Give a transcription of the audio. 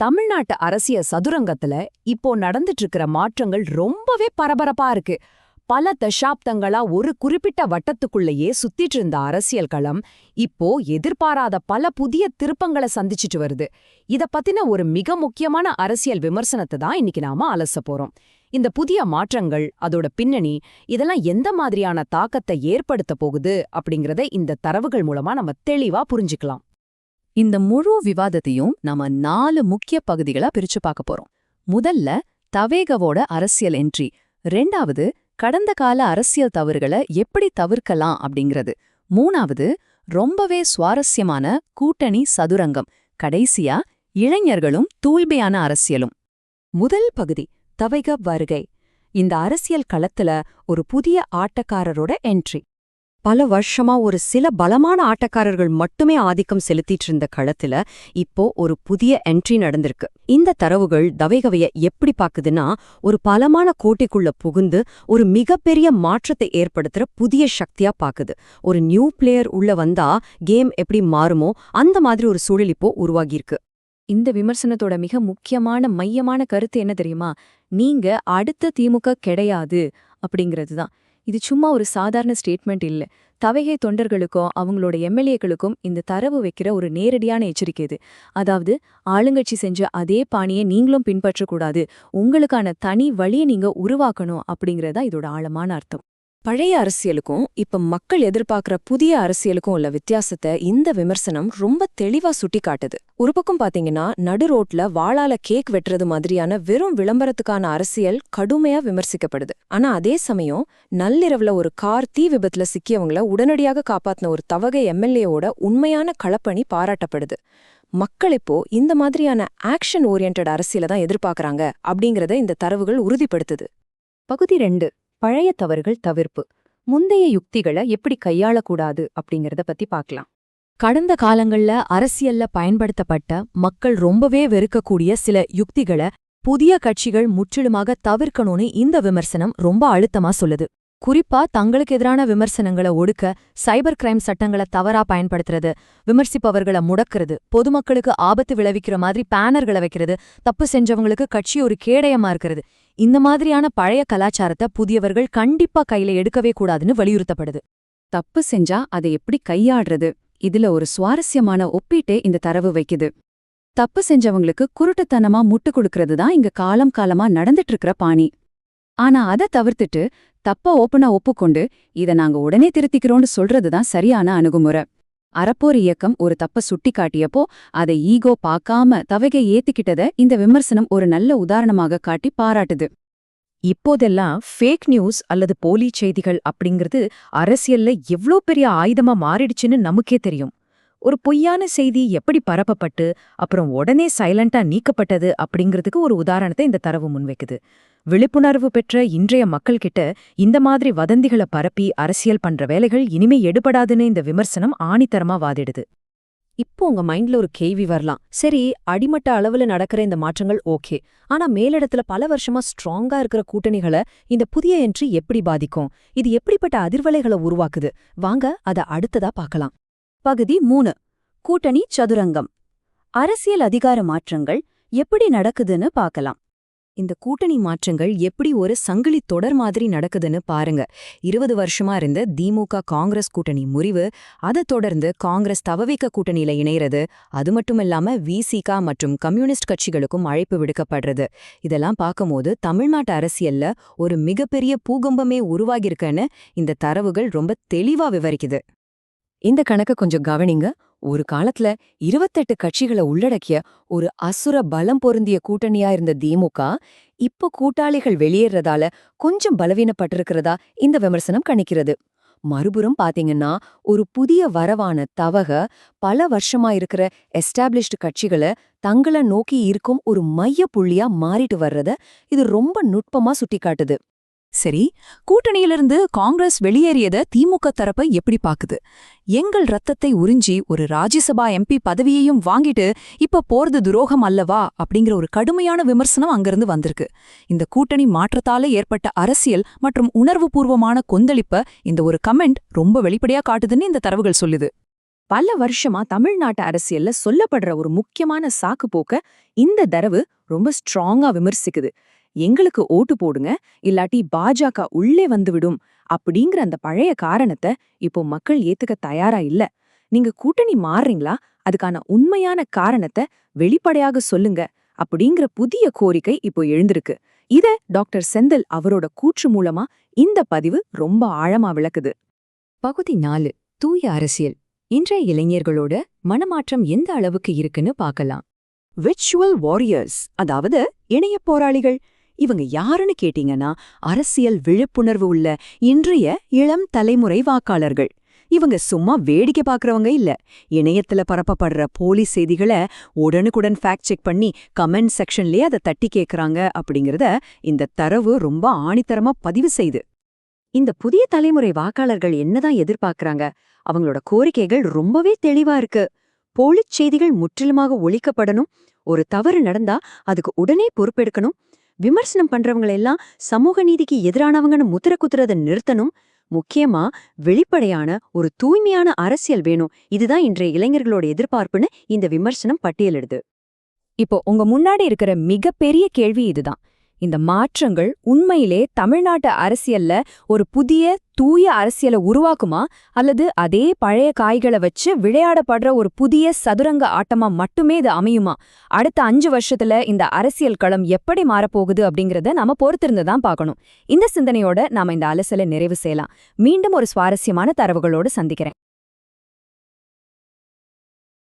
தமிழ்நாட்டு அரசியல் சதுரங்கத்துல இப்போ நடந்துட்டு இருக்கிற மாற்றங்கள் ரொம்பவே பரபரப்பா இருக்கு. பல தசாப்தங்களா ஒரு குறிப்பிட்ட வட்டத்துக்குள்ளேயே சுத்திட்டு இருந்த அரசியல் களம் இப்போ எதிர்பாராத பல புதிய திருப்பங்களை சந்திச்சிட்டு வருது. இத பத்தின ஒரு மிக முக்கியமான அரசியல் விமர்சனத்தை தான் இன்னைக்கு நாம அலச போறோம். இந்த புதிய மாற்றங்கள், அதோட பின்னணி, இதெல்லாம் எந்த மாதிரியான தாக்கத்தை ஏற்படுத்த போகுது அப்படிங்கறத இந்த தரவுகள் மூலமா நம்ம தெளிவா புரிஞ்சுக்கலாம். இந்த முழு விவாதத்தையும் நாம 4 முக்கிய பகுதிகளா பிரிச்சு பார்க்க போறோம். முதல்ல தவேகவோட அரசியல் என்ட்ரி, 2வது கடந்த கால அரசியல் தவறுகளை எப்படி தவிர்க்கலாம் அப்படிங்கிறது, 3வது ரொம்பவே சுவாரஸ்யமான கூட்டணி சதுரங்கம், கடைசியா இளைஞர்களும் தூய்மையான அரசியலும். முதல் பகுதி தவைக வருகை. இந்த அரசியல் களத்துல ஒரு புதிய ஆட்டக்காரரோட என்ட்ரி. பல வருஷமா ஒரு சில பலமான ஆட்டக்காரர்கள் மட்டுமே ஆதிக்கம் செலுத்திட்டு இருந்த களத்துல இப்போ ஒரு புதிய என்ட்ரி நடந்திருக்கு. இந்த தரவுகள் தவைகவைய எப்படி பாக்குதுன்னா, ஒரு பலமான கோட்டைக்குள்ள புகுந்து ஒரு மிகப்பெரிய மாற்றத்தை ஏற்படுத்துற புதிய சக்தியா பாக்குது. ஒரு நியூ பிளேயர் உள்ள வந்தா கேம் எப்படி மாறுமோ அந்த மாதிரி ஒரு சூழல் இப்போ உருவாகியிருக்கு. இந்த விமர்சனத்தோட மிக முக்கியமான மையமான கருத்து என்ன தெரியுமா? நீங்க அடுத்த திமுக கிடையாது அப்படிங்கிறது தான். இது சும்மா ஒரு சாதாரண ஸ்டேட்மெண்ட் இல்ல. தவைகை தொண்டர்களுக்கும் அவங்களோட எம்எல்ஏக்களுக்கும் இந்த தரவு வைக்கிற ஒரு நேரடியான எச்சரிக்கை இது. அதாவது, ஆளுங்கட்சி செஞ்ச அதே பாணியை நீங்களும் பின்பற்றக்கூடாது, உங்களுக்கான தனி வழியை நீங்க உருவாக்கணும் அப்படிங்கறதா இதோட ஆழமான அர்த்தம். பழைய அரசியலுக்கும் இப்ப மக்கள் எதிர்பார்க்கிற புதிய அரசியலுக்கும் உள்ள வித்தியாசத்தை இந்த விமர்சனம் ரொம்ப தெளிவா சுட்டி காட்டுது. ஒரு பக்கம் பாத்தீங்கன்னா, நடு ரோட்ல வாளால கேக் வெட்டுறது மாதிரியான வெறும் விளம்பரத்துக்கான அரசியல் கடுமையா விமர்சிக்கப்படுது. ஆனா அதே சமயம் நள்ளிரவுல ஒரு கார் தீ விபத்துல சிக்கியவங்கள உடனடியாக காப்பாத்தின ஒரு தவகை எம்எல்ஏவோட உண்மையான களப்பணி பாராட்டப்படுது. மக்கள் இப்போ இந்த மாதிரியான ஆக்ஷன் ஓரியன்ட் அரசியலை தான் எதிர்பார்க்கறாங்க அப்படிங்கறத இந்த தரவுகள் உறுதிப்படுத்துது. பகுதி 2, பழைய தவறுகள் தவிர்ப்பு. முந்தைய யுக்திகளை எப்படி கையாளக்கூடாது அப்படிங்கறத பத்தி பார்க்கலாம். கடந்த காலங்கள்ல அரசியல்ல பயன்படுத்தப்பட்ட மக்கள் ரொம்பவே வெறுக்கக்கூடிய சில யுக்திகளை புதிய கட்சிகள் முற்றிலுமாக தவிர்க்கணும்னு இந்த விமர்சனம் ரொம்ப அழுத்தமா சொல்லுது. குறிப்பா தங்களுக்கு எதிரான விமர்சனங்களை ஒடுக்க சைபர் கிரைம் சட்டங்களை தவறா பயன்படுத்துறது, விமர்சிப்பவர்களை முடக்கிறது, பொதுமக்களுக்கு ஆபத்து விளைவிக்கிற மாதிரி பேனர்களை வைக்கிறது, தப்பு செஞ்சவங்களுக்கு கட்சி ஒரு கேடயமா இருக்கிறது, இந்த மாதிரியான பழைய கலாச்சாரத்தை புதியவர்கள் கண்டிப்பா கையில எடுக்கவே கூடாதுன்னு வலியுறுத்தப்படுது. தப்பு செஞ்சா அதை எப்படி கையாடுறது, இதுல ஒரு சுவாரஸ்யமான ஒப்பீட்டே இந்த தரவு வைக்குது. தப்பு செஞ்சவங்களுக்கு குருட்டுத்தனமா முட்டு கொடுக்கறது தான் இங்க காலம் காலமா நடந்துட்டு இருக்கிற பாணி. ஆனா அதை தவிர்த்துட்டு தப்ப ஓப்பனா ஒப்புக்கொண்டு இத நாங்க உடனே திருத்திக்கிறோம்னு சொல்றதுதான் சரியான அணுகுமுறை. அறப்போர் இயக்கம் ஒரு தப்ப சுட்டி காட்டியப்போ அதை ஈகோ பார்க்காம தவைகை ஏத்துக்கிட்டத இந்த விமர்சனம் ஒரு நல்ல உதாரணமாக காட்டி பாராட்டுது. இப்போதெல்லாம் ஃபேக் நியூஸ் அல்லது போலி செய்திகள் அப்படிங்கிறது அரசியல்ல எவ்ளோ பெரிய ஆயுதமா மாறிடுச்சுன்னு நமக்கே தெரியும். ஒரு பொய்யான செய்தி எப்படி பரப்பப்பட்டு அப்புறம் உடனே சைலண்டா நீக்கப்பட்டது அப்படிங்கிறதுக்கு ஒரு உதாரணத்தை இந்த தரவு முன்வைக்குது. விழிப்புணர்வு பெற்ற இன்றைய மக்கள்கிட்ட இந்த மாதிரி வதந்திகளை பரப்பி அரசியல் பண்ற வேலைகள் இனிமே எடுபடாதுன்னு இந்த விமர்சனம் ஆணித்தரமா வாதிடுது. இப்போ உங்க மைண்ட்ல ஒரு கேள்வி வரலாம். சரி, அடிமட்ட அளவுல நடக்கிற இந்த மாற்றங்கள் ஓகே, ஆனா மேலிடத்துல பல வருஷமா ஸ்ட்ராங்கா இருக்கிற கூட்டணிகளை இந்த புதிய என்ட்ரி எப்படி பாதிக்கும்? இது எப்படிப்பட்ட அதிர்வலைகளை உருவாக்குது? வாங்க அத அடுத்ததா பார்க்கலாம். பகுதி 3, கூட்டணி சதுரங்கம். அரசியல் அதிகார மாற்றங்கள் எப்படி நடக்குதுன்னு பார்க்கலாம். இந்த கூட்டணி மாற்றங்கள் எப்படி ஒரு சங்கிலி தொடர் மாதிரி நடக்குதுன்னு பாருங்க. 20 வருஷமா இருந்த திமுக காங்கிரஸ் கூட்டணி முறிவு, அதைத் தொடர்ந்து காங்கிரஸ் தவவிக கூட்டணியில இணைறது, அது மட்டுமில்லாம விசிக மற்றும் கம்யூனிஸ்ட் கட்சிகளுக்கும் அழைப்பு விடுக்கப்படுறது, இதெல்லாம் பார்க்கும்போது தமிழ்நாட்டு அரசியல்ல ஒரு மிகப்பெரிய பூகம்பமே உருவாகியிருக்குன்னு இந்த தரவுகள் ரொம்ப தெளிவா விவரிக்குது. இந்த கணக்கு கொஞ்சம் கவனிங்க. ஒரு காலத்துல 28 கட்சிகளை உள்ளடக்கிய ஒரு அசுர பலம் பொருந்திய கூட்டணியா இருந்த திமுக இப்போ கூட்டாளிகள் வெளியேறதால கொஞ்சம் பலவீனப்பட்டிருக்கிறதா இந்த விமர்சனம் கணிக்கிறது. மறுபுறம் பாத்தீங்கன்னா, ஒரு புதிய வரவான தவக பல வருஷமா இருக்கிற எஸ்டாப்ளிஷ்டு கட்சிகளை தங்களை நோக்கி இருக்கும் ஒரு மைய புள்ளியா மாறிட்டு வர்றத இது ரொம்ப நுட்பமா சுட்டிக்காட்டுது. சரி, கூட்டணியிலிருந்து காங்கிரஸ் வெளியேறியத திமுக தரப்பை எப்படி பாக்குது? எங்கள் ரத்தத்தை உறிஞ்சி ஒரு ராஜ்யசபா எம்பி பதவியையும் வாங்கிட்டு இப்ப போறது துரோகம் அல்லவா அப்படிங்கிற ஒரு கடுமையான விமர்சனம் அங்கிருந்து வந்திருக்கு. இந்த கூட்டணி மாற்றத்தால ஏற்பட்ட அரசியல் மற்றும் உணர்வுபூர்வமான கொந்தளிப்ப இந்த ஒரு கமெண்ட் ரொம்ப வெளிப்படையா காட்டுதுன்னு இந்த தரவுகள் சொல்லுது. பல வருஷமா தமிழ்நாட்டு அரசியல்ல சொல்லப்படுற ஒரு முக்கியமான சாக்கு போக்க இந்த தரவு ரொம்ப ஸ்ட்ராங்கா விமர்சிக்குது. எங்களுக்கு ஓட்டு போடுங்க, இல்லாட்டி பாஜக உள்ளே வந்துவிடும் அப்படிங்கிற அந்த பழைய காரணத்தை இப்போ மக்கள் ஏத்துக்க தயாரா இல்ல. நீங்க கூட்டணி மாறுறீங்களா, அதுக்கான உண்மையான காரணத்தை வெளிப்படையாக சொல்லுங்க அப்படிங்கிற புதிய கோரிக்கை இப்போ எழுந்திருக்கு. இத டாக்டர் செந்தில் அவரோட கூற்று மூலமா இந்த பதிவு ரொம்ப ஆழமா விளக்குது. பகுதி 4 தூய அரசியல். இன்றைய இளைஞர்களோட மனமாற்றம் எந்த அளவுக்கு இருக்குன்னு பார்க்கலாம். விர்ச்சுவல் வாரியர்ஸ், அதாவது இணைய போராளிகள். இவங்க யாருன்னு கேட்டீங்கன்னா, அரசியல் விழிப்புணர்வு உள்ள இன்றைய இளம் தலைமுறை வாக்காளர்கள். இவங்க சும்மா வேடிக்கை பார்க்கறவங்க இல்ல. இணையத்துல பரப்பப்படுற போலி செய்திகளை உடனுக்குடன் ஃபேக்ட் செக் பண்ணி கமெண்ட் செக்ஷன்லயே அதை தட்டி கேட்கறாங்க அப்படிங்கறத இந்த தரவு ரொம்ப ஆணித்தரமா பதிவு செய்து. இந்த புதிய தலைமுறை வாக்காளர்கள் என்னதான் எதிர்பார்க்கறாங்க? அவங்களோட கோரிக்கைகள் ரொம்பவே தெளிவா இருக்கு. போலிச் செய்திகள் முற்றிலுமாக ஒழிக்கப்படணும். ஒரு தவறு நடந்தா அதுக்கு உடனே பொறுப்பெடுக்கணும். விமர்சனம் பண்றவங்களெல்லாம் சமூக நீதிக்கு எதிரானவங்கன்னு முத்திர குத்துறதை நிறுத்தணும். முக்கியமா வெளிப்படையான ஒரு தூய்மையான அரசியல் வேணும். இதுதான் இன்றைய இளைஞர்களோட எதிர்பார்ப்புன்னு இந்த விமர்சனம் பட்டியலிடுது. இப்போ உங்க முன்னாடி இருக்கிற மிகப்பெரிய கேள்வி இதுதான். இந்த மாற்றங்கள் உண்மையிலே தமிழ்நாட்டு அரசியல்ல ஒரு புதிய தூய அரசியலை உருவாக்குமா, அல்லது அதே பழைய காய்களை வச்சு விளையாடப்படுற ஒரு புதிய சதுரங்க ஆட்டமா மட்டுமே இது அமையுமா? அடுத்த 5 வருஷத்துல இந்த அரசியல் களம் எப்படி மாறப்போகுது அப்படிங்கறத நாம பொறுத்திருந்து தான் பார்க்கணும். இந்த சிந்தனையோட நாம இந்த அலசலை நிறைவு செய்யலாம். மீண்டும் ஒரு சுவாரஸ்யமான தரவுகளோடு சந்திக்கிறேன்.